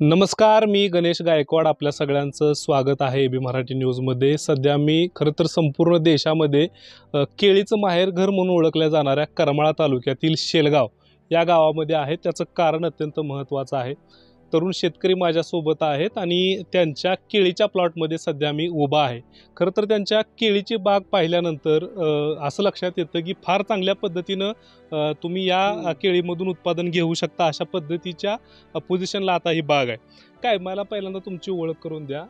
नमस्कार, मी गणेश गायकवाड. आपल्या सगळ्यांचं स्वागत आहे एबी मराठी न्यूजमध्ये. सध्या मी खरं तर संपूर्ण देशामध्ये केळीचं माहेरघर म्हणून ओळखल्या जाणाऱ्या करमाळा तालुक्यातील शेलगाव या गावामध्ये आहे. त्याचं कारण अत्यंत महत्त्वाचं आहे. तरुण शेतकरी माझ्यासोबत आहेत आणि त्यांच्या केळीच्या प्लॉटमध्ये सध्या मी उभा आहे. खरं तर त्यांच्या केळीची बाग पाहिल्यानंतर असं लक्षात येतं की फार चांगल्या पद्धतीनं तुम्ही या केळीमधून उत्पादन घेऊ शकता, अशा पद्धतीच्या पोझिशनला आता ही बाग आहे. काय, मला पहिल्यांदा तुमची ओळख करून द्या.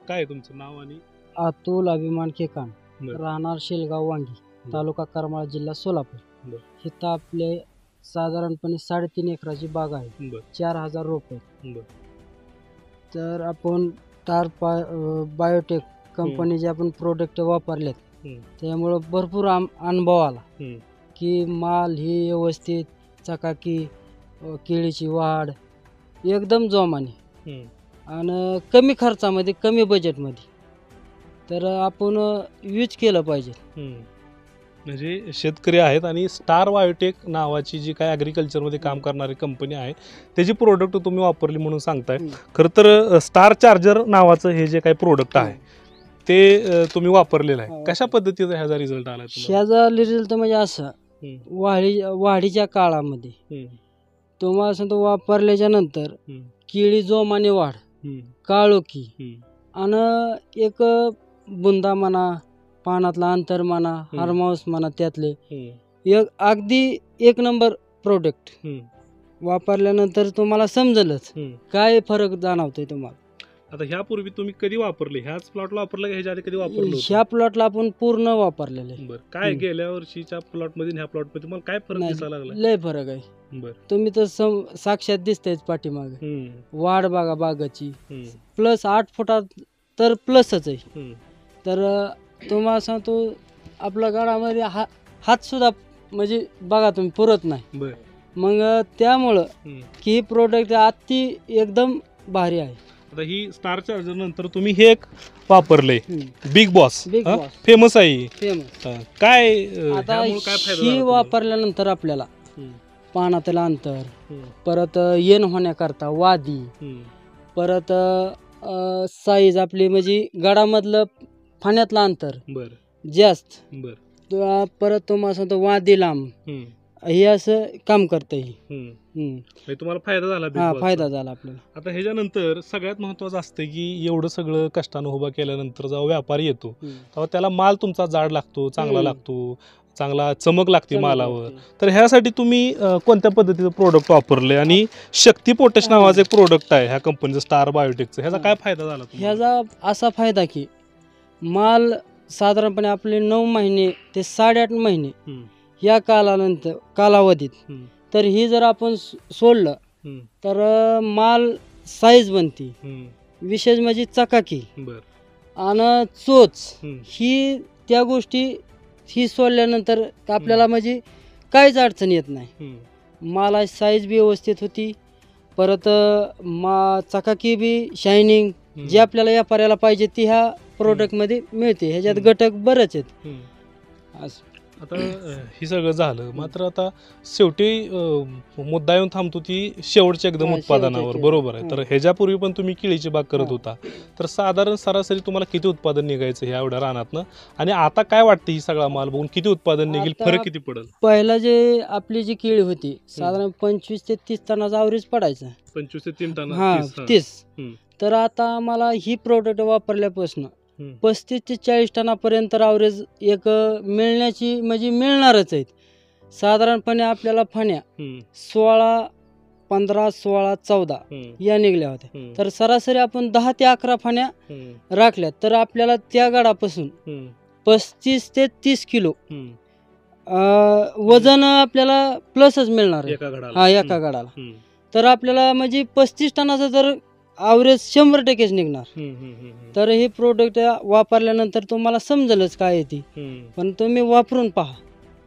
काय आहे तुमचं नाव? आणि अतुल अभिमान केकान, बरं. राहणार शेलगाव वांगी, तालुका करमाळा, जिल्हा सोलापूर. बरं. इथं आपले साधारणपणे 3.5 एकराची बाग आहे. बरं. 4000 रोप आहेत. बरं. तर आपण बायोटेक कंपनीचे आपण प्रोडक्ट वापरलेत, त्यामुळं भरपूर अनुभव आला की माल ही व्यवस्थित, चकाकी, केळीची वाढ एकदम जोमाने आणि कमी खर्चामध्ये, कमी बजेटमध्ये. तर आपण यूज केलं पाहिजे. म्हणजे शेतकरी आहेत आणि स्टार बायोटेक नावाची जी काय ॲग्रिकल्चरमध्ये काम करणारी कंपनी आहे त्याची प्रोडक्ट तुम्ही वापरली म्हणून सांगताय. खरं तर स्टार चार्जर नावाचं हे जे काही प्रोडक्ट आहे ते तुम्ही वापरलेलं आहे. कशा पद्धतीचा ह्याचा रिझल्ट आला? ह्याचा रिझल्ट म्हणजे असं, वाढीच्या काळामध्ये तुम्हाला सांगतो, वापरल्याच्या नंतर केळी जोमाने वाढ, काळोखी आणि एक बुंदा म्हणा, पानातला अंतर म्हणा, हार्माउस म्हणा, त्यातले एक अगदी एक नंबर प्रोडक्ट वापरल्यानंतर तुम्हाला समजलंच काय फरक जाणवतोय तुम्हाला. आता ह्यापूर्वी तुम्ही कधी वापरले? ह्याच प्लॉटला वापरलं का ह्याच्या आधी कधी वापरलं? ह्या प्लॉटला आपण पूर्ण वापरलेलं आहे. बरं. काय गेल्या वर्षीच्या प्लॉटमध्ये ह्या प्लॉटमध्ये तुम्हाला काय फरक दिसायला लागला? लय फरक आहे. बरं. तुम्ही तर साक्षात दिसतायच पाठीमागे. वाढ बघा बागाची, प्लस 8 फुटात तर प्लसच आहे. तर तुम्हाला सांगतो, आपल्या गाडामध्ये हात सुद्धा म्हणजे बघा तुम्ही पुरत नाही. मग त्यामुळं की ही प्रोडक्ट अति एकदम भारी आहे. आता ही स्टार चार्जर नंतर तुम्ही हे एक वापरले, बिग बॉस, फेमस आहे. काय आता ही वापरल्यानंतर आपल्याला पानातलं अंतर, परत येण होण्याकरता वादी, परत साईज आपली म्हणजे गडामधलं फाण्यातलं अंतर जास्त, परत तुम्हाला सांगतो वादी लांब, हे असं काम करतं. तुम्हाला फायदा झाला? फायदा झाला आपल्याला. आता ह्याच्यानंतर सगळ्यात महत्वाचं असतं की एवढं सगळं कष्टानं उभा केल्यानंतर जेव्हा व्यापारी येतो तेव्हा त्याला माल तुमचा जाड लागतो, चांगला लागतो, चांगला चमक लागते मालावर. तर ह्यासाठी तुम्ही कोणत्या पद्धतीचं प्रोडक्ट वापरले? आणि शक्ती पोटॅश नावाचं एक प्रोडक्ट आहे ह्या कंपनीचं, स्टार बायोटेकचं, ह्याचा काय फायदा झाला? ह्याचा असा फायदा की माल साधारणपणे आपले 9 महिने ते 8.5 महिने या कालावधीत तर ही जर आपण सोडलं तर माल साईज बनते, विशेष म्हणजे चकाकी आणि चोच, ही त्या गोष्टी ही सोडल्यानंतर आपल्याला म्हणजे काहीच अडचण येत नाही. माला साईज बी व्यवस्थित होती, परत चकाकी बी, शायनिंग जी आपल्याला व्यापाऱ्याला पाहिजे ती ह्या प्रोडक्ट मध्ये मिळते. ह्याच्यात घटक बरेच आहेत. आता हे सगळं झालं, मात्र आता शेवटी मुद्दा येऊन थांबतो ती शेवटच्या एकदम उत्पादनावर, बरोबर आहे. तर ह्याच्यापूर्वी पण तुम्ही केळीची बाग करत होता, तर साधारण सरासरी तुम्हाला किती उत्पादन निघायचं ह्या एवढ्या रानातनं? आणि आता काय वाटतं, ही सगळा माल बघून किती उत्पादन निघेल, फरक किती पडेल? पहिला जे आपली जी केळी होती साधारण 25 ते 30 टनाचा ॲव्हरेज पडायचा. 25 ते 30 टन. 30. तर आता आम्हाला ही प्रोडक्ट वापरल्यापासून 35 ते 40 टनापर्यंत ॲव्हरेज एक मिळण्याची म्हणजे मिळणारच आहेत. साधारणपणे आपल्याला फण्या 16, 15, 16, 14 या निघल्या होत्या. तर सरासरी आपण 10 ते 11 फण्या राखल्यात तर आपल्याला त्या गडापासून 35 ते 30 किलो वजन आपल्याला प्लसच मिळणार आहे एका गडाला. तर आपल्याला म्हणजे 35 टनाचा जर ॲव्हरेज 100% निघणार. तर हे प्रोडक्ट वापरल्यानंतर तुम्हाला समजेलच काय आहे ती, पण तुम्ही वापरून पहा.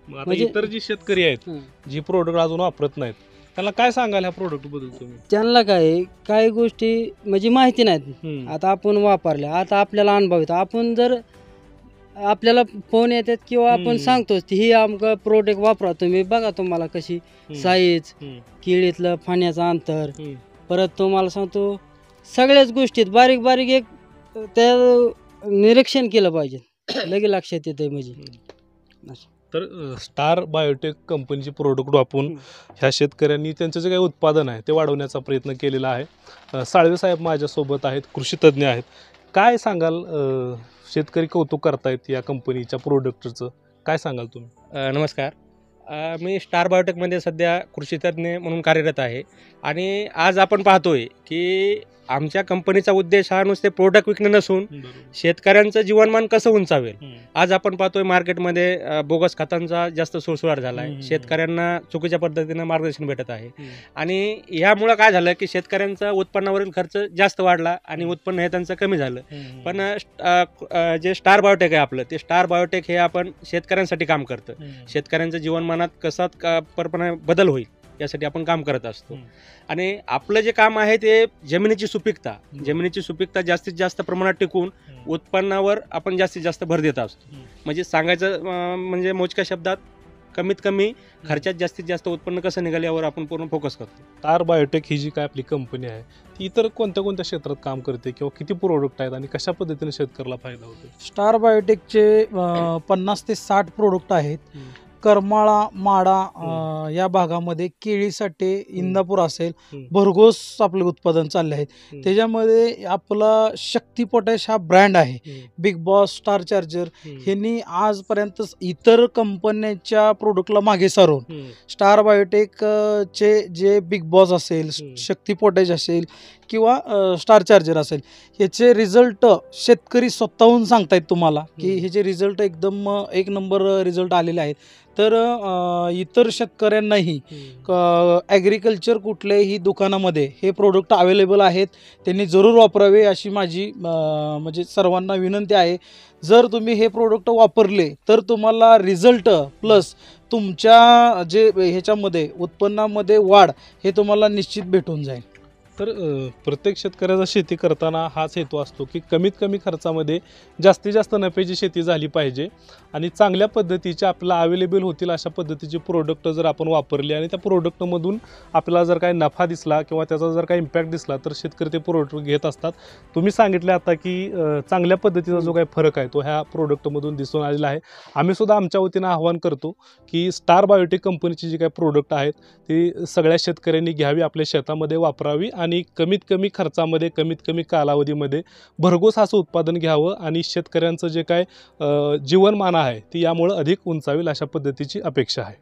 म्हणजे इतर जी शेतकरी आहेत जी प्रोडक्ट अजून वापरत नाहीत त्यांना काय सांगाल ह्या प्रोडक्ट बद्दल तुम्ही? त्यांना काही गोष्टी म्हणजे माहिती नाहीत. आता आपण वापरल्या, आता आपल्याला अनुभव येतो. आपण जर आपल्याला फोन येतात किंवा आपण सांगतो ही आमचं प्रोडक्ट वापरा तुम्ही, बघा तुम्हाला कशी साईज, केळीतलं फाण्याचं अंतर, परत तुम्हाला सांगतो सगळ्याच गोष्टीत बारीक बारीक एक त्या निरीक्षण केलं पाहिजे, लगे लक्षात येते म्हणजे. तर स्टार बायोटेक कंपनीची प्रोडक्ट वापरून ह्या शेतकऱ्यांनी त्यांचं जे काही उत्पादन आहे ते वाढवण्याचा प्रयत्न केलेला आहे. साळवे साहेब माझ्यासोबत आहेत, कृषी तज्ज्ञ आहेत. काय सांगाल, शेतकरी कौतुक करतायत या कंपनीच्या प्रोडक्टचं, काय सांगाल तुम्ही? नमस्कार. मी स्टार बायोटेकमध्ये सध्या कृषीतज्ञ म्हणून कार्यरत आहे आणि आज आपण पाहतोय की आमच्या कंपनीचा उद्देश हा नुसते प्रोडक्ट विकणं नसून शेतकऱ्यांचं जीवनमान कसं उंचावेल. आज आपण पाहतोय मार्केटमध्ये बोगस खतांचा जास्त सुळसुळाट झाला आहे, शेतकऱ्यांना चुकीच्या पद्धतीनं मार्गदर्शन भेटत आहे आणि यामुळं काय झालं की शेतकऱ्यांचा उत्पन्नावरील खर्च जास्त वाढला आणि उत्पन्न हे त्यांचं कमी झालं. पण जे स्टार बायोटेक आहे आपलं, ते स्टार बायोटेक हे आपण शेतकऱ्यांसाठी काम करतं. शेतकऱ्यांचं जीवनमानात कसा परपणे बदल होईल यासाठी आपण काम करत असतो आणि आपलं जे काम आहे ते जमिनीची सुपीकता जास्तीत जास्त प्रमाणात टिकून उत्पन्नावर आपण जास्तीत जास्त भर देत असतो. म्हणजे सांगायचं म्हणजे मोजक्या शब्दात कमीत कमी खर्चात जास्तीत जास्त उत्पन्न कसं निघालं यावर आपण पूर्ण फोकस करतो. स्टार बायोटेक ही जी काय आपली कंपनी आहे ती इतर कोणत्या कोणत्या क्षेत्रात काम करते किंवा किती प्रोडक्ट आहेत आणि कशा पद्धतीने शेतकऱ्याला फायदा होतो? स्टार बायोटेकचे 50 ते 60 प्रोडक्ट आहेत. करमाळा, माडा या भागामध्ये केळीसाठी इंदापूर असेल, भरघोस आपले उत्पादन चालले आहेत. त्याच्यामध्ये आपला शक्ती पोटॅश हा ब्रँड आहे. बिग बॉस, स्टार चार्जर ह्यांनी आजपर्यंत इतर कंपन्यांच्या प्रोडक्टला मागे सारून स्टार बायोटेकचे जे बिग बॉस असेल, शक्ती पोटॅश असेल किंवा स्टार चार्जर असेल, ह्याचे रिझल्ट शेतकरी स्वतःहून सांगतायत तुम्हाला की ह्याचे रिझल्ट एकदम एक नंबर रिझल्ट आलेले आहेत. तर इतर शेतकऱ्यांनाही ॲग्रिकल्चर कुठल्याही दुकानामध्ये हे प्रोडक्ट अवेलेबल आहेत, त्यांनी जरूर वापरावे अशी माझी म्हणजे सर्वांना विनंती आहे. जर तुम्ही हे प्रोडक्ट वापरले तर तुम्हाला रिझल्ट प्लस तुमच्या जे ह्याच्यामध्ये उत्पन्नामध्ये वाढ हे तुम्हाला निश्चित भेटून जाईल. तर प्रत्येक शेतकऱ्याचा शेती करताना हाच हेतू असतो की कमीत कमी खर्चामध्ये जास्तीत जास्त नफ्याची शेती झाली पाहिजे आणि चांगल्या पद्धतीचे आपल्याला अवेलेबल होतील अशा पद्धतीचे प्रोडक्ट जर आपण वापरले आणि त्या प्रोडक्टमधून आपल्याला जर काही नफा दिसला किंवा त्याचा जर काही इम्पॅक्ट दिसला तर शेतकरी ते प्रोडक्ट घेत असतात. तुम्ही सांगितले आता की चांगल्या पद्धतीचा जो काही फरक आहे तो ह्या प्रोडक्टमधून दिसून आलेला आहे. आम्ही सुद्धा आमच्या वतीनं आवाहन करतो की स्टार बायोटेक कंपनीची जी काही प्रोडक्ट आहेत ती सगळ्या शेतकऱ्यांनी घ्यावी, आपल्या शेतामध्ये वापरावी आणि कमीत कमी खर्चामध्ये कमीत कमी कालावधीमध्ये भरघोस असं उत्पादन घ्यावं आणि शेतकऱ्यांचं जे काय जीवनमान आहे ती यामुळे अधिक उंचावेल अशा पद्धतीची अपेक्षा आहे.